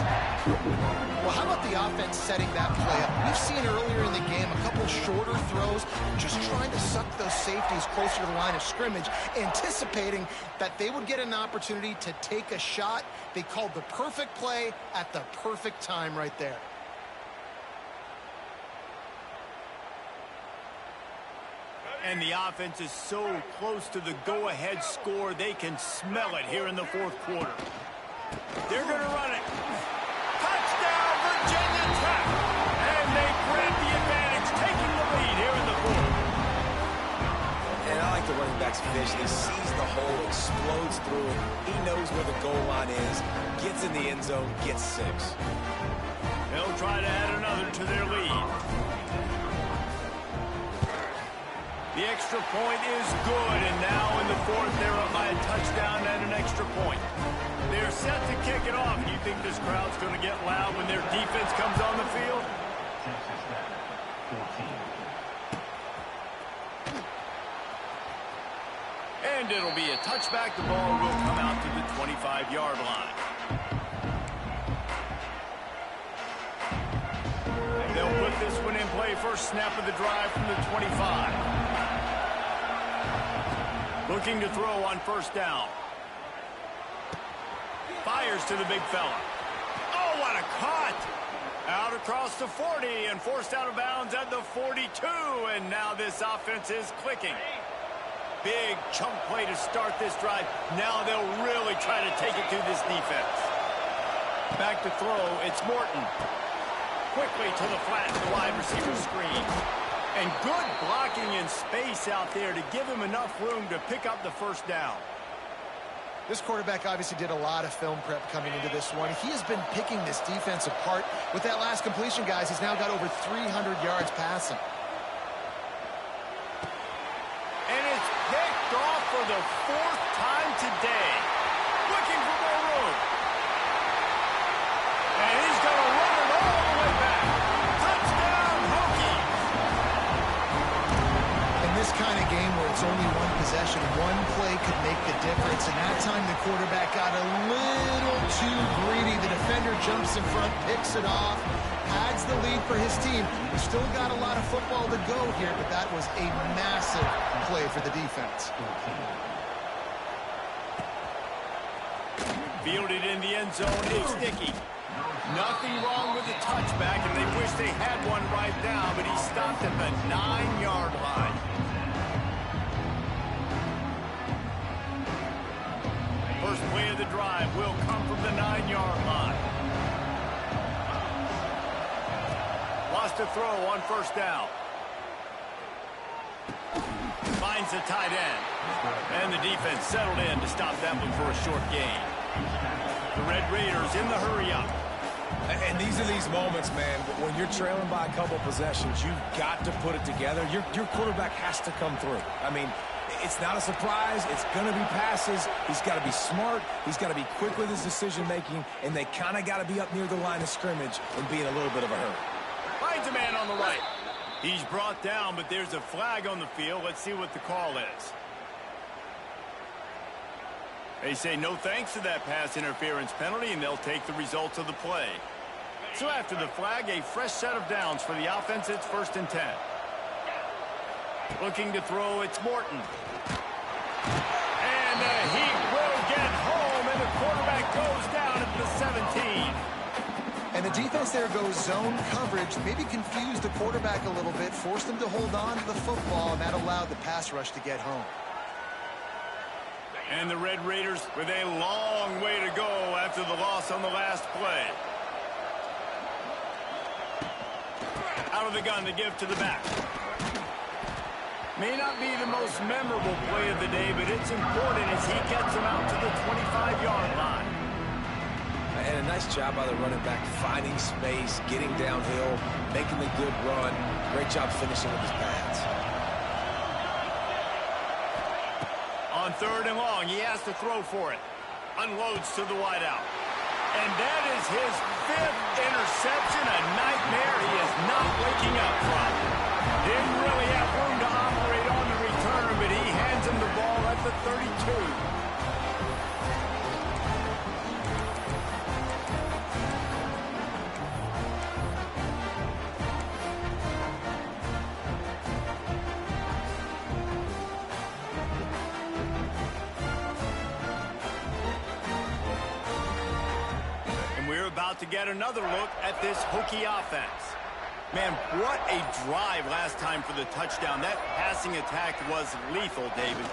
Well, how about the offense setting that play up? We've seen earlier in the game a couple shorter throws, just trying to suck those safeties closer to the line of scrimmage, anticipating that they would get an opportunity to take a shot. They called the perfect play at the perfect time right there. And the offense is so close to the go-ahead score, they can smell it here in the 4th quarter. They're going to run it. Touchdown, Virginia Tech! And they grab the advantage, taking the lead here in the 4th. And I like the running back's vision. He sees the hole, explodes through it. He knows where the goal line is, gets in the end zone, gets 6. They'll try to add another to their lead. The extra point is good, and now in the 4th, they're up by a touchdown and an extra point. They're set to kick it off. Do you think this crowd's going to get loud when their defense comes on the field? And it'll be a touchback. The ball will come out to the 25-yard line. They'll put this one in play. First snap of the drive from the 25. Looking to throw on first down. Fires to the big fella. Oh, what a cut! Out across the 40 and forced out of bounds at the 42. And now this offense is clicking. Big chunk play to start this drive. Now they'll really try to take it to this defense. Back to throw, it's Morton. Quickly to the flat, the wide receiver screen. And good blocking in space out there to give him enough room to pick up the first down. This quarterback obviously did a lot of film prep coming into this one. He has been picking this defense apart. With that last completion, guys, he's now got over 300 yards passing. And it's picked off for the 4th time today. Looking for more room. this kind of game where it's only one possession, one play could make the difference, and that time the quarterback got a little too greedy. The defender jumps in front, picks it off, adds the lead for his team. We've still got a lot of football to go here, but that was a massive play for the defense. Fielded in the end zone is Sticky. Nothing wrong with the touchback, and they wish they had one right now, but he stopped at the 9-yard line. First play of the drive will come from the 9-yard line. Lost a throw on first down. Finds the tight end. And the defense settled in to stop that one for a short gain. The Red Raiders in the hurry-up. And these are these moments, man, when you're trailing by a couple possessions, you've got to put it together. Your quarterback has to come through. I mean, it's not a surprise. It's going to be passes. He's got to be smart. He's got to be quick with his decision-making, and they kind of got to be up near the line of scrimmage and be in a little bit of a hurry. Finds a man on the right. He's brought down, but there's a flag on the field. Let's see what the call is. They say no thanks to that pass interference penalty, and they'll take the results of the play. So after the flag, a fresh set of downs for the offense. It's 1st and 10. Looking to throw, it's Morton. And he will get home, and the quarterback goes down at the 17. And the defense there goes zone coverage, maybe confused the quarterback a little bit, forced him to hold on to the football, and that allowed the pass rush to get home. And the Red Raiders with a long way to go after the loss on the last play. Out of the gun to give to the back. May not be the most memorable play of the day, but it's important as he gets them out to the 25-yard line. And a nice job by the running back, finding space, getting downhill, making the good run. Great job finishing with his pads. On 3rd and long, he has to throw for it. Unloads to the wideout. And that is his 5th interception, a nightmare he is not waking up from. Didn't really have room to operate on the return, but he hands him the ball at the 32. About to get another look at this Hokie offense. Man, what a drive last time for the touchdown. That passing attack was lethal, David.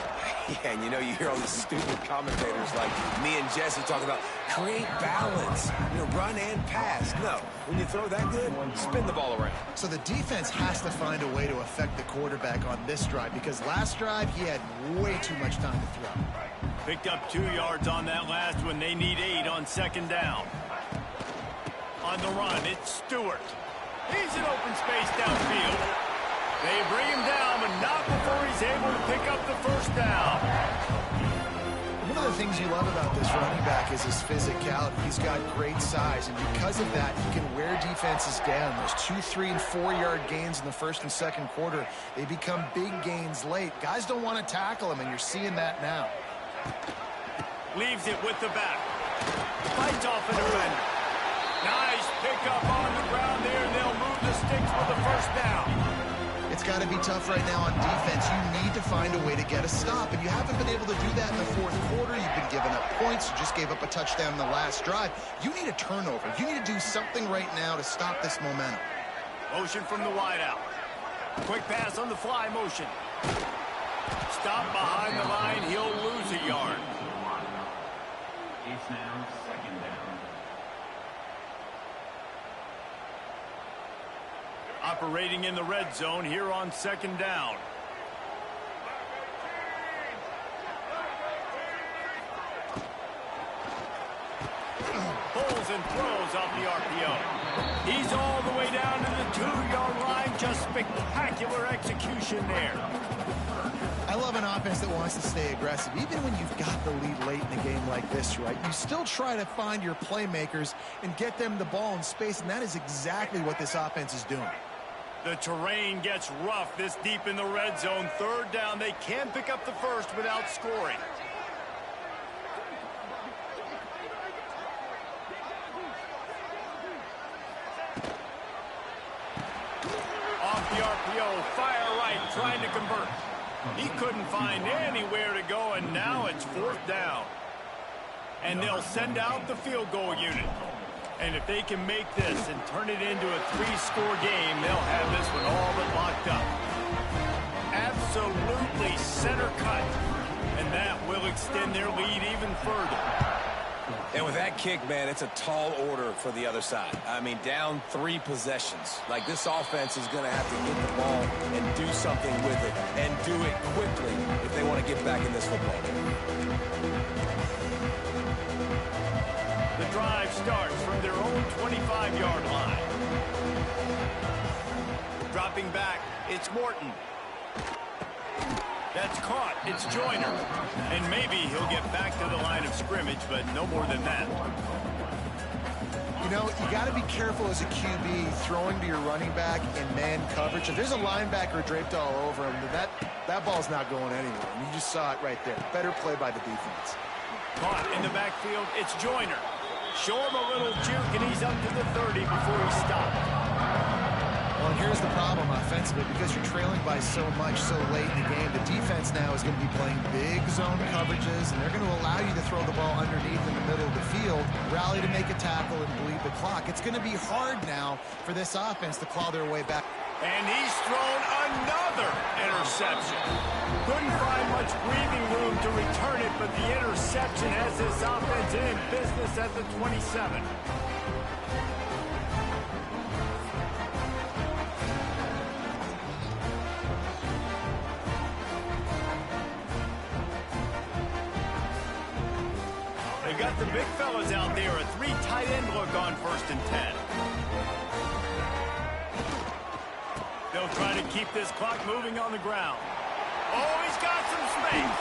Yeah, and you hear all these stupid commentators like me and Jesse talking about create balance, run and pass. No, when you throw that good, spin the ball around. So the defense has to find a way to affect the quarterback on this drive, because last drive he had way too much time to throw. Picked up 2 yards on that last one. They need 8 on 2nd down. On the run, it's Stewart. He's in open space downfield. They bring him down, but not before he's able to pick up the 1st down. One of the things you love about this running back is his physicality. He's got great size, and because of that, he can wear defenses down. Those 2-, 3-, and 4-yard gains in the 1st and 2nd quarter, they become big gains late. Guys don't want to tackle him, and you're seeing that now. Leaves it with the back. Fights off a defender. Nice pickup on the ground there, and they'll move the sticks for the 1st down. It's got to be tough right now on defense. You need to find a way to get a stop, and you haven't been able to do that in the 4th quarter. You've been giving up points. You just gave up a touchdown in the last drive. You need a turnover. You need to do something right now to stop this momentum. Motion from the wideout. Quick pass on the fly motion. Stop behind the line. He'll lose a yard. It's now 2nd down. Operating in the red zone here on 2nd down. Pulls and throws off the RPO. He's all the way down to the 2-yard line. Just spectacular execution there. I love an offense that wants to stay aggressive. Even when you've got the lead late in a game like this, right, you still try to find your playmakers and get them the ball in space, and that is exactly what this offense is doing. The terrain gets rough this deep in the red zone. Third down, they can pick up the first without scoring. Off the RPO, fire right, trying to convert. He couldn't find anywhere to go, and now it's fourth down. And they'll send out the field goal unit. And if they can make this and turn it into a 3-score game, they'll have this one all but locked up. Absolutely center cut. And that will extend their lead even further. And with that kick, man, it's a tall order for the other side. I mean, down 3 possessions. Like, this offense is going to have to get the ball and do something with it, and do it quickly if they want to get back in this football game. The drive starts from their own 25-yard line. Dropping back, it's Morton. That's caught. It's Joyner. And maybe he'll get back to the line of scrimmage, but no more than that. You know, you got to be careful as a QB throwing to your running back in man coverage. If there's a linebacker draped all over him, that ball's not going anywhere. And you just saw it right there. Better play by the defense. Caught in the backfield, it's Joyner. Show him a little juke, and he's up to the 30 before he stopped. Well, and here's the problem offensively. Because you're trailing by so much so late in the game, the defense now is going to be playing big zone coverages, and they're going to allow you to throw the ball underneath in the middle of the field, rally to make a tackle, and bleed the clock. It's going to be hard now for this offense to claw their way back. And he's thrown another interception. Couldn't find much breathing room to return it, but the interception has this offense in business at the 27. They got the big fellas out there, a 3 tight end look on 1st and 10. They'll try to keep this clock moving on the ground. Oh, he's got some space.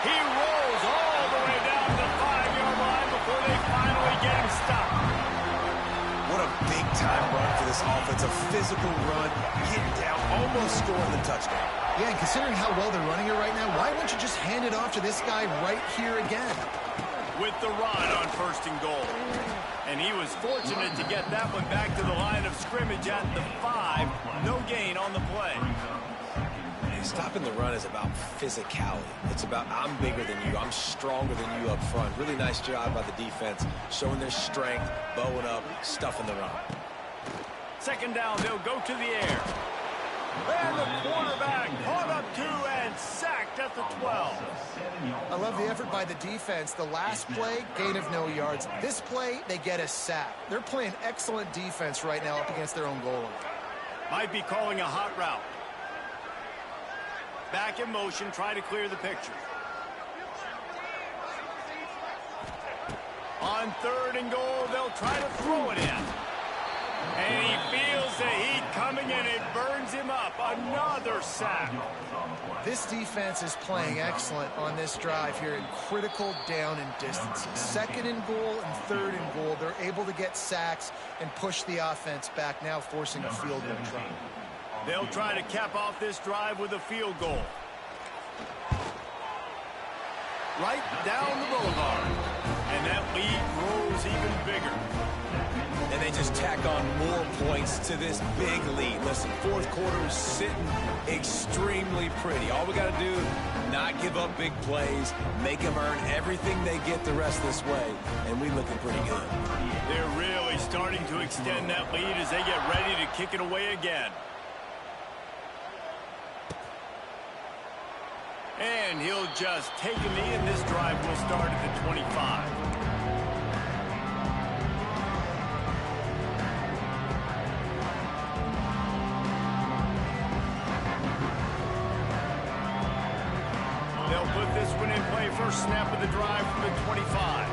He rolls all the way down to the 5-yard line before they finally get him stopped. What a big-time run for this offense. A physical run, getting down, almost scoring the touchdown. Yeah, and considering how well they're running it right now, why wouldn't you just hand it off to this guy right here again? With the run on 1st and goal. And he was fortunate to get that one back to the line of scrimmage at the 5. No gain on the play. Stopping the run is about physicality. It's about I'm bigger than you. I'm stronger than you up front. Really nice job by the defense, showing their strength, bowing up, stuffing the run. 2nd down, they'll go to the air. And the quarterback caught up 2 and sacked at the 12. I love the effort by the defense. The last play, gain of no yards. This play, they get a sack. They're playing excellent defense right now up against their own goal line. Might be calling a hot route. Back in motion, try to clear the picture. On 3rd and goal, they'll try to throw it in. And he feels the heat coming, and it burns him up. Another sack. This defense is playing excellent on this drive here in critical down and distances. 2nd and goal and 3rd and goal. They're able to get sacks and push the offense back, now forcing a field goal try. They'll try to cap off this drive with a field goal. Right down the boulevard. And that lead grows even bigger. And they just tack on more points to this big lead. Listen, 4th quarter is sitting extremely pretty. All we got to do, not give up big plays, make them earn everything they get the rest this way, and we're looking pretty good. They're really starting to extend that lead as they get ready to kick it away again. And he'll just take a knee, and this drive will start at the 25. They'll put this one in play. First snap of the drive from the 25.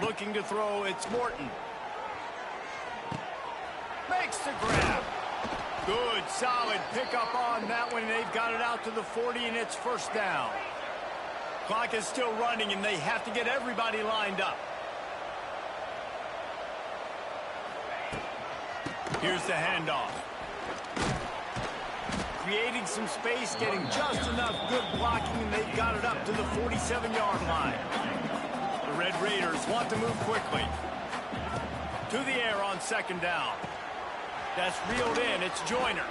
Looking to throw, it's Morton. Makes the grab. Good, solid pickup on that one, and they've got it out to the 40, and it's 1st down. Clock is still running, and they have to get everybody lined up. Here's the handoff. Creating some space, getting just enough good blocking, and they've got it up to the 47-yard line. The Red Raiders want to move quickly. To the air on second down. That's reeled in. It's Joyner.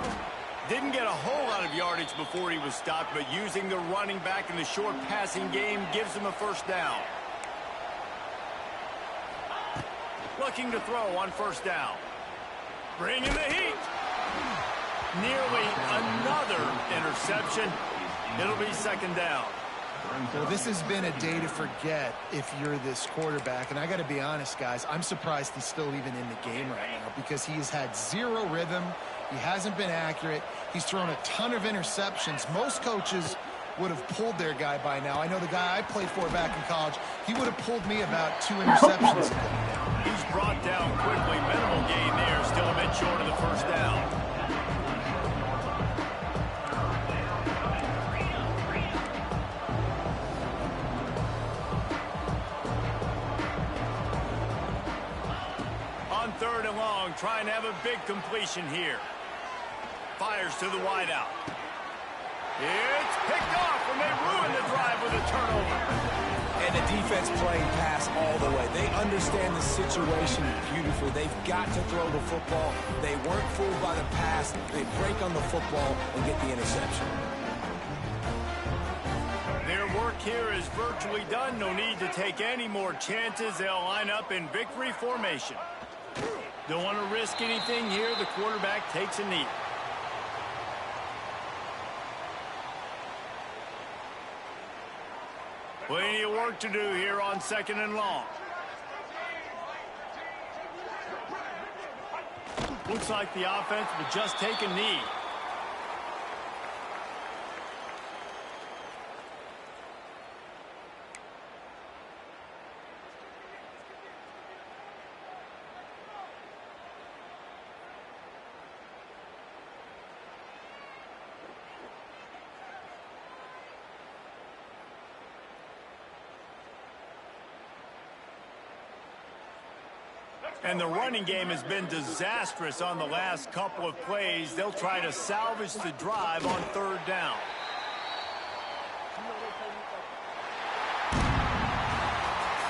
Didn't get a whole lot of yardage before he was stopped, but using the running back in the short passing game gives him a first down. Looking to throw on first down. Bringing the heat. Nearly another interception. It'll be second down. Well, this has been a day to forget if you're this quarterback. And I got to be honest, guys, I'm surprised he's still even in the game right now because he has had zero rhythm. He hasn't been accurate. He's thrown a ton of interceptions. Most coaches would have pulled their guy by now. I know the guy I played for back in college, he would have pulled me about 2 interceptions ago. He's brought down quickly. Minimal gain there. Still a bit short of the first down. On third and long, trying to have a big completion here. Fires to the wideout. It's picked off, and they ruin the drive with a turnover. And the defense playing pass all the way. They understand the situation beautifully. They've got to throw the football. They weren't fooled by the pass. They break on the football and get the interception. Their work here is virtually done. No need to take any more chances. They'll line up in victory formation. Don't want to risk anything here. The quarterback takes a knee. Plenty of work to do here on second and long. Looks like the offense will just take a knee. And the running game has been disastrous on the last couple of plays. They'll try to salvage the drive on third down.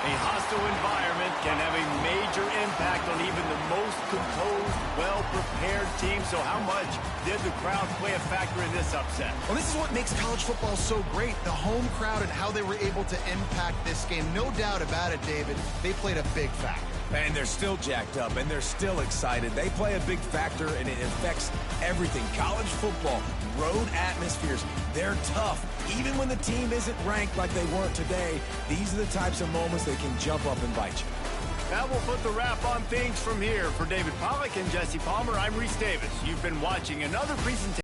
A hostile environment can have a major impact on even the most composed, well-prepared team. So how much did the crowd play a factor in this upset? Well, this is what makes college football so great, the home crowd and how they were able to impact this game. No doubt about it, David, they played a big factor. And they're still jacked up, and they're still excited. They play a big factor, and it affects everything. College football, road atmospheres, they're tough. Even when the team isn't ranked like they weren't today, these are the types of moments that can jump up and bite you. That will put the wrap on things from here. For David Pollack and Jesse Palmer, I'm Reese Davis. You've been watching another presentation.